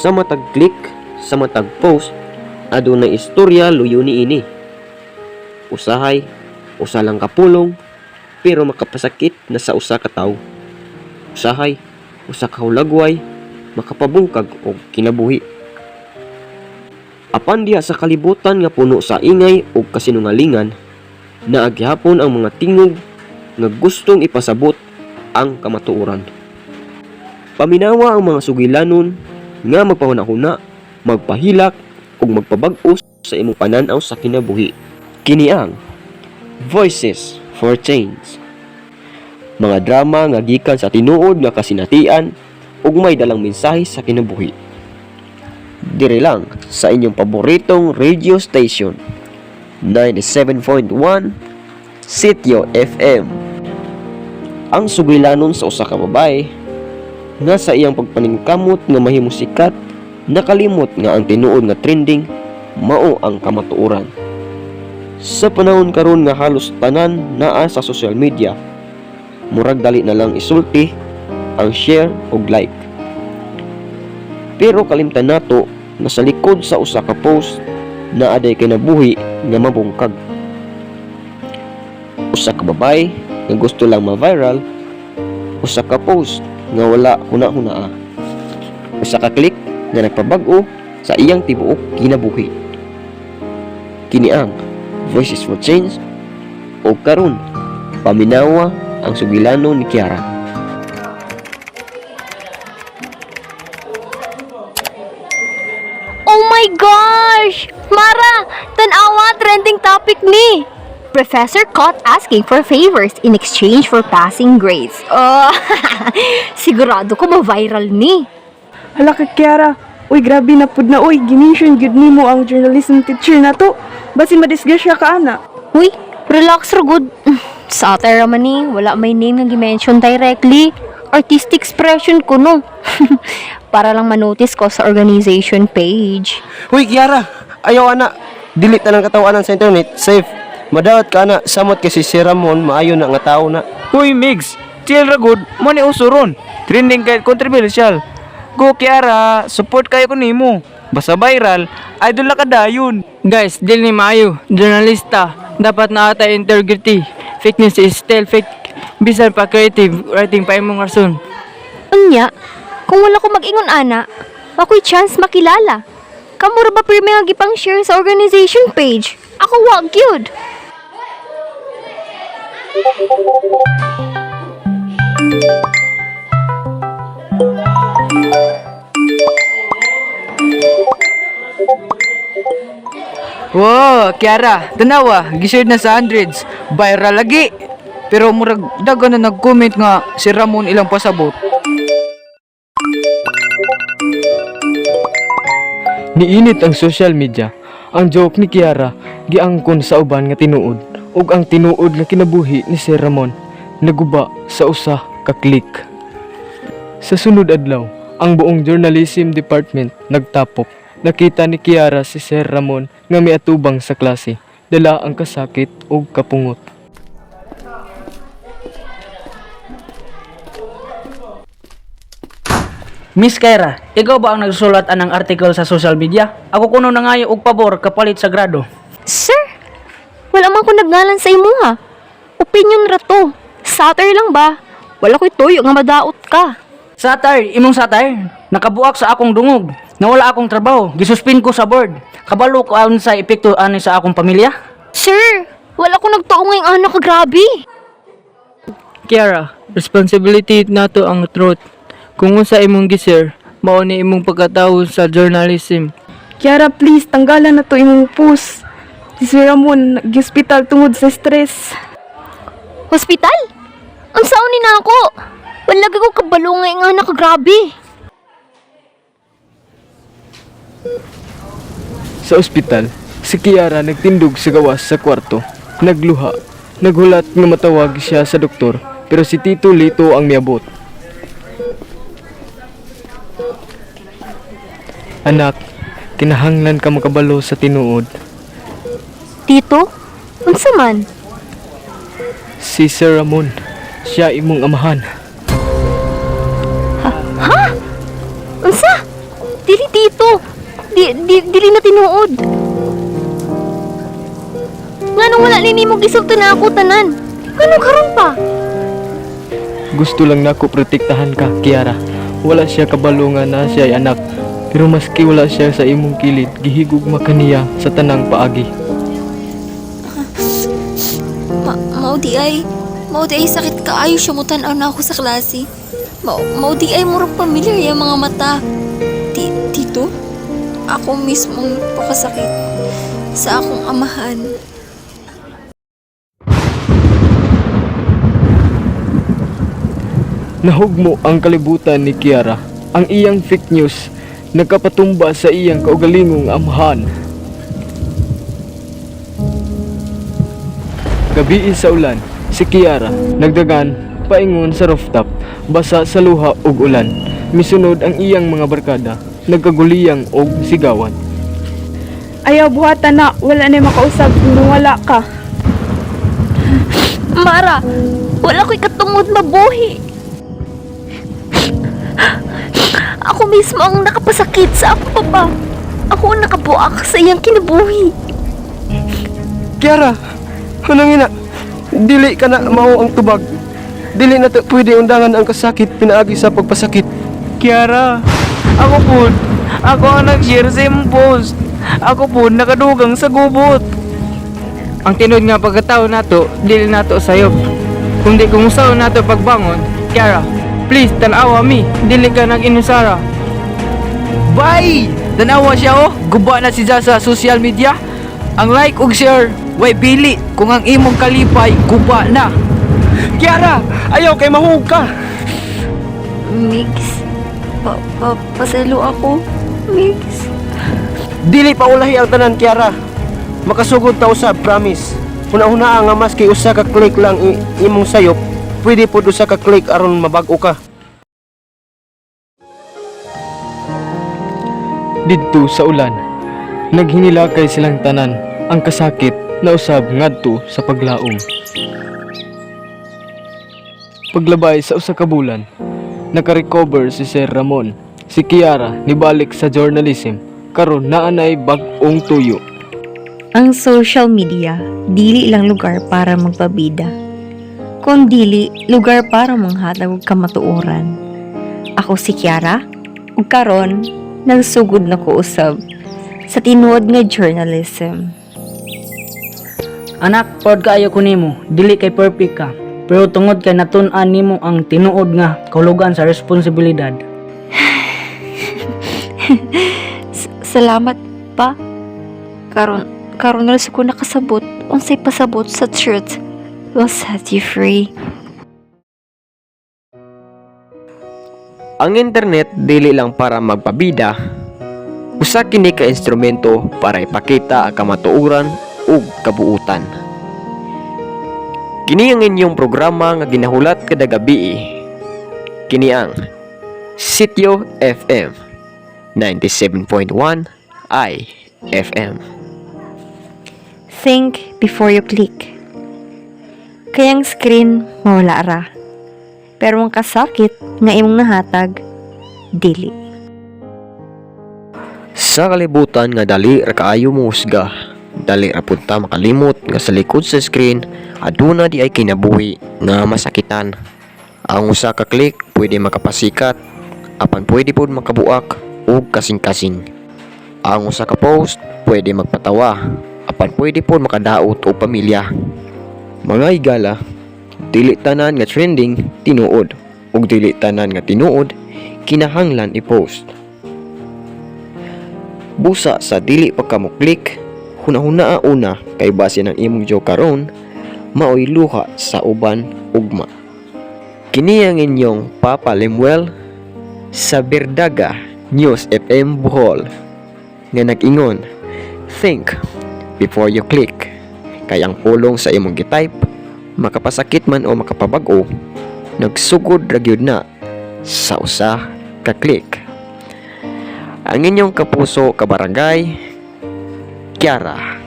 Sa matag click, sa matag post, adunay istorya luyo niini. Usahay, usa lang kapulong, pero makapasakit na sa usa ka tawo. Usahay, usa ka hulagway, makapabungkag og kinabuhi. Apan diha sa kalibutan nga puno sa ingay ug kasinungalingan, naagyapon ang mga tingog nga gustong ipasabot ang kamatuoran. Paminawa ang mga sugilanon nga magpahuna-huna, magpahilak ug magpabag-o sa imong pananaw sa kinabuhi. Kini ang Voices for Change. Mga drama nga gikan sa tinuod nga kasinatian ug may dalang mensahe sa kinabuhi. Dire lang sa inyong paboritong radio station, 97.1 Sitio FM. Ang sugilanon sa usa ka babae nga sa iyang pagpaningkamot nga mahimong sikat, nakalimot nga ang tinuod nga trending mao ang kamatuoran. Sa panahon karon nga halos tanan naa sa social media, murag dali na lang isulti ang share ug like. Pero kalimtan nato na sa likod sa usa ka post na aday kinabuhi nga mabungkag. Usa ka babae nga gusto lang ma-viral, usa ka post nga wala huna-hunaa, usa ka click nga nagpabag-o sa iyang tibuok kinabuhi. Kini ang Voices for Change, o karon paminawa ang sugilanon ni Kiara. Oh my gosh! Mara, tanawa trending topic ni. Professor caught asking for favors in exchange for passing grades. Oh, sigurado ko ma-viral ni. Hala ka, Kiara. Uy, grabe na pud na. Uy, gimension gyud nimo ang journalism teacher na to. Basin madisgrasya ka, ana. Uy, relax ra good. Satire man ni, wala may name nga gi-mention directly. Artistic expression ko no. Para lang manotice ko sa organization page. Uy, Kiara! Ayaw, ana! Delete na lang katawanan sa internet. Safe. Madawat ka, ana. Samot kasi si Ramon, maayo na nga tao na. Uy, Migs, chill ra good, mo ni usuron. Trending kahit controversial. Go Kiara, support kayo ko nimo. Basta viral, idol na kadayon. Guys, dil ni maayo, journalista, dapat na ata integrity. Fake news is still fake. Bisan pa creative, writing pa imong rason. Unya, kung wala ko mag-ingon ana, ako'y chance makilala. Kamura ba pirmi nga gipang share sa organization page? Ako wag yun. Wow, Kiara, tanawa, gishare na sa hundreds. Viral lagi. Pero murag dagan na nag-comment nga si Ramon ilang pasabot. Niinit ang social media. Ang joke ni Kiara giangkon sa uban nga tinuod ug ang tinuod nga kinabuhi ni si Ramon naguba sa usa ka click. Sa sunod adlaw, ang buong journalism department nagtapok. Nakita ni Kiara si Sir Ramon nga miatubang sa klase, dala ang kasakit ug kapungot. Miss Kyra, ikaw ba ang nagsulat anang article sa social media? Ako kuno na ngayo og pabor kapalit sa grado. Sir, wala man ko nagnalan sa imo ha. Opinion ra to. Satire lang ba? Wala ko'y tuyo nga madaot ka. Satire, imong satire. Nakabuak sa akong dungog. Nawala akong trabaho. Gisuspin ko sa board. Kabalo ko ayon sa epekto ani sa akong pamilya. Sir, wala ko nagtuong ngayong anak ka grabe. Kiara, responsibility nato ang truth. Kung unsa imong giser, mao ni imong pagkatawo sa journalism. Kiara, please, tanggalan na to imong post. Si Sir Ramon, nag-hospital tungod sa stress. Hospital? Ang saon ni na ako. Wala ko kabalo ngayong anak ka grabe. Sa ospital, si Kiara nagtindog sa gawas sa kwarto. Nagluha. Naghulat nga matawag siya sa doktor, pero si Tito Lito ang miabot. Anak, kinahanglan ka makabalo sa tinuod. Tito? Unsa man? Si Sir Ramon, siya imong amahan. Unsa? Dili Dili na tinuod. Nganong wala nini mo gisugto na ako tanan? Nganong karon pa? Gusto lang nako protektahan ka, Kiara. Wala siya kabalungan na siya ay anak. Pero maski wala siya sa imong kilid, gihigugma kaniya sa tanang paagi. Mao di ay sakit kaayo siya mo tan-aw na ako sa klase. Mao di ay murag pamilyar yung mga mata. Tito, ako mismong nagpakasakit sa akong amahan. Nahugmo ang kalibutan ni Kiara. Ang iyang fake news nagkapatumba sa iyang kaugalingong amahan. Gabi sa ulan, si Kiara nagdagan paingon sa rooftop, basa sa luha ug ulan. Misunod ang iyang mga barkada, nagkaguliyang og sigawan. Ayaw buhatan na, wala na makausap kung wala ka. Mara, wala ko'y katungod mabuhi. Ako mismo ang nakapasakit sa ako papa. Ako ang nakabuak sa iyang kinabuhi. Kiara, hunangin na. Dili ka na mao ang tubag. Dili na to pwede undangan ang kasakit pinaagi sa pagpasakit. Kiara, ako ang nag-share sa imong post. Ako po nakadugang sa gubot. Ang tinod nga pagkatao nato, dili nato sayop. Kundi kung usaw nato pagbangon, Kiara, please tanawa mi, dili ka nag-inusara. Bye! Tanawa siya oh, guba na siya sa social media. Ang like ug share, way bili kung ang imong kalipay guba na. Kiara, ayaw kay mahug ka. Mix, pasalo ako. Mix. Dili pa ulahi ang tanan, Kiara. Makasugod ta usab, promise. Una-una nga maski usa ka click lang imong sayop, pwede pod usa ka click aron mabag-o ka. Didto sa ulan, naghinilakay silang tanan. Ang kasakit na usab ngadto sa paglaom. Paglabay sa usa ka bulan, naka-recover si Sir Ramon. Si Kiara nibalik sa journalism, karon naanay bag-ong tuyo. Ang social media, dili lang lugar para magpabida, kundi lugar para manghatag og kamatuoran. Ako si Kiara, ug karon nagsugod na ko usab sa tinuod nga journalism. Anak, proud kaayo ko nimo. Dili kay perfect ka, pero tungod kay natun-an nimo ang tinuod nga kahulugan sa responsibilidad. Salamat pa. Karon na ko nakasabot. Unsay pasabot sa truth will set you free. Ang internet dili lang para magpabida. Usa kini ka instrumento para ipakita ang kamatuoran ug kabuutan. Kini ang inyong programa nga ginahulat kada gabi. Kini ang Sitio FM 97.1 IFM. Think before you click. Kayang screen mawala ra. Pero ang kasakit nga imong nahatag, dili. Sa kalibutan nga dali ra kaayo mo husga, dali ra pud ta makalimot nga sa likod sa screen aduna di ay kinabuhi nga masakitan. Ang usa ka click pwede makapasikat, apan pwede pud makabuak ug kasing-kasing. Ang usa ka post pwede magpatawa, apan pwede pud makadaot og pamilya. Mga higala, dili tanan nga trending tinuod ug dili tanan nga tinuod kinahanglan i-post. Busa sa dili pa ka mo click, hunahuna una kay base ng imong joke karon maoy luha sa uban ugma. Kini ang inyong Papa Lemuel sa Berdaga News FM Bohol nga nag-ingon, think before you click. Kay ang pulong sa imong gitype makapasakit man o makapabag-o, nagsugod ra gyud na sa usa ka click. Ang inyong kapuso kabarangay, Kiara.